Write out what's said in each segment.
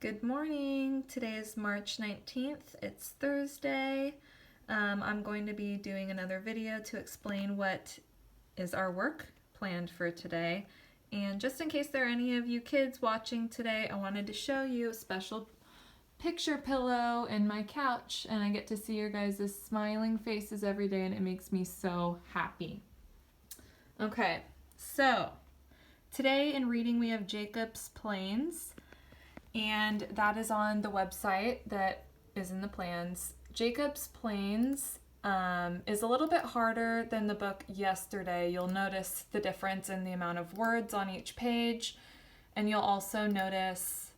Good morning. Today is March 19th. It's Thursday. I'm going to be doing another video to explain what is our work planned for today. And just in case there are any of you kids watching today, I wanted to show you a special picture pillow in my couch, and I get to see your guys' smiling faces every day, and it makes me so happy. Okay, so today in reading we have Jacob's Plains, and that is on the website that is in the plans. Jacob's Plains is a little bit harder than the book yesterday. You'll notice the difference in the amount of words on each page, and you'll also notice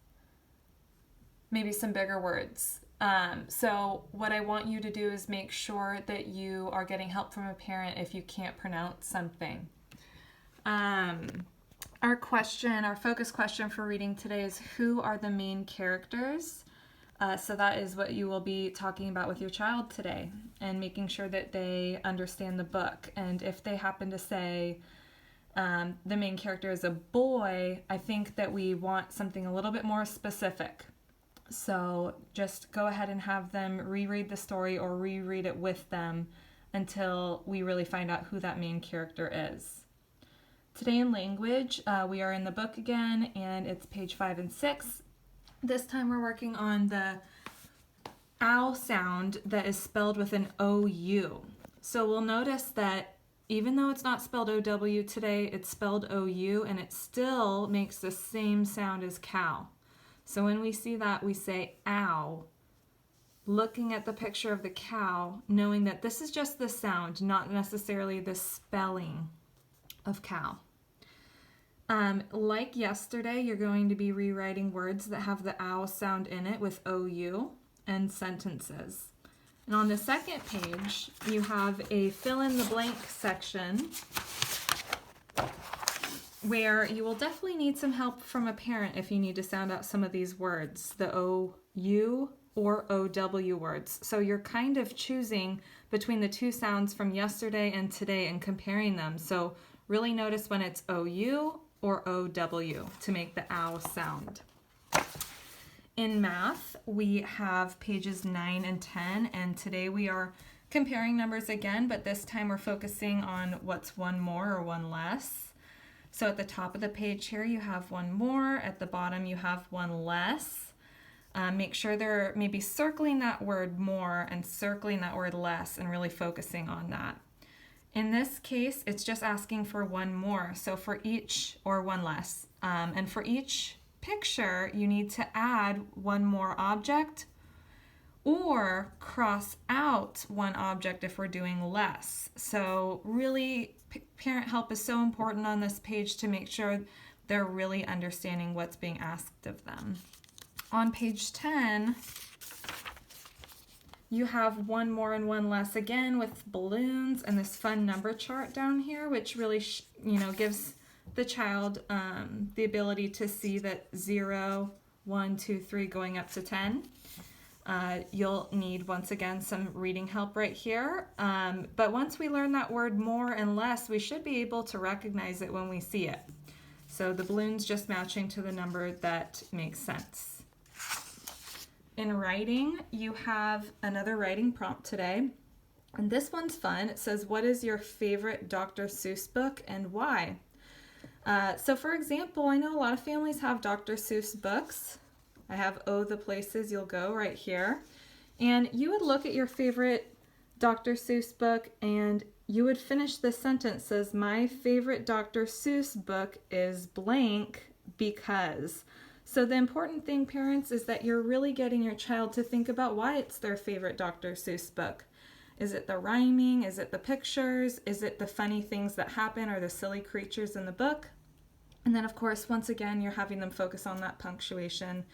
maybe some bigger words. So what I want you to do is make sure that you are getting help from a parent if you can't pronounce something. Our focus question for reading today is, who are the main characters? So that is what you will be talking about with your child today, and making sure that they understand the book. And if they happen to say the main character is a boy, I think that we want something a little bit more specific. So just go ahead and have them reread the story or reread it with them until we really find out who that main character is. Today in language, we are in the book again, and it's page 5 and 6. This time we're working on the ow sound that is spelled with an OU. So we'll notice that even though it's not spelled OW today, it's spelled OU, and it still makes the same sound as cow. So when we see that, we say ow, looking at the picture of the cow, knowing that this is just the sound, not necessarily the spelling of cow. Like yesterday, you're going to be rewriting words that have the ow sound in it with OU and sentences. And on the second page, you have a fill in the blank section where you will definitely need some help from a parent if you need to sound out some of these words, the OU or OW words. So you're kind of choosing between the two sounds from yesterday and today and comparing them. So really notice when it's OU or OW to make the ow sound. In math, we have pages 9 and 10, and today we are comparing numbers again, but this time we're focusing on what's one more or one less. So at the top of the page here, you have one more. At the bottom, you have one less. Make sure they're maybe circling that word more and circling that word less and really focusing on that. In this case, it's just asking for one more, so for each, or one less. And for each picture, you need to add one more object or cross out one object if we're doing less. So really, parent help is so important on this page to make sure they're really understanding what's being asked of them. On page 10, you have one more and one less again with balloons and this fun number chart down here, which really gives the child the ability to see that 0, 1, 2, 3 going up to 10. You'll need, once again, some reading help right here. But once we learn that word more and less, we should be able to recognize it when we see it. So the balloon's just matching to the number that makes sense. In writing, you have another writing prompt today, and this one's fun. It says, what is your favorite Dr. Seuss book and why? So for example, I know a lot of families have Dr. Seuss books. I have Oh, the Places You'll Go right here. And you would look at your favorite Dr. Seuss book and you would finish this sentence, says, my favorite Dr. Seuss book is blank because. So the important thing, parents, is that you're really getting your child to think about why it's their favorite Dr. Seuss book. Is it the rhyming? Is it the pictures? Is it the funny things that happen or the silly creatures in the book? And then, of course, once again, you're having them focus on that punctuation.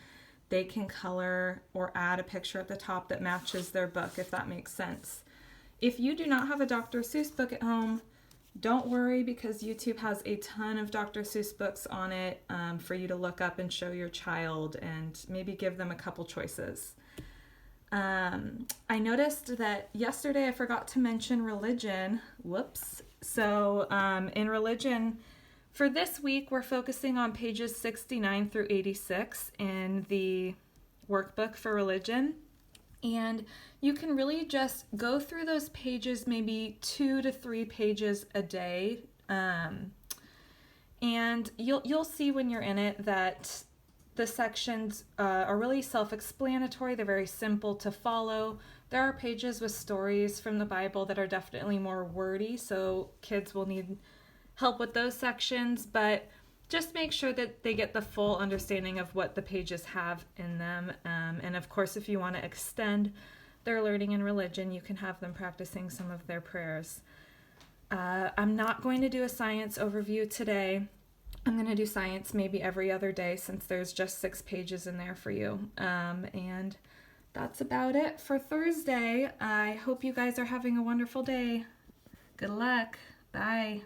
They can color or add a picture at the top that matches their book, if that makes sense. If you do not have a Dr. Seuss book at home, don't worry, because YouTube has a ton of Dr. Seuss books on it for you to look up and show your child and maybe give them a couple choices. I noticed that yesterday I forgot to mention religion. Whoops. So in religion, For this week, we're focusing on pages 69 through 86 in the workbook for religion. And you can really just go through those pages, maybe 2 to 3 pages a day. And you'll see when you're in it that the sections are really self-explanatory. They're very simple to follow. There are pages with stories from the Bible that are definitely more wordy, so kids will need help with those sections, but just make sure that they get the full understanding of what the pages have in them. And of course, if you want to extend their learning in religion, you can have them practicing some of their prayers. I'm not going to do a science overview today. I'm going to do science maybe every other day since there's just 6 pages in there for you. And that's about it for Thursday. I hope you guys are having a wonderful day. Good luck. Bye.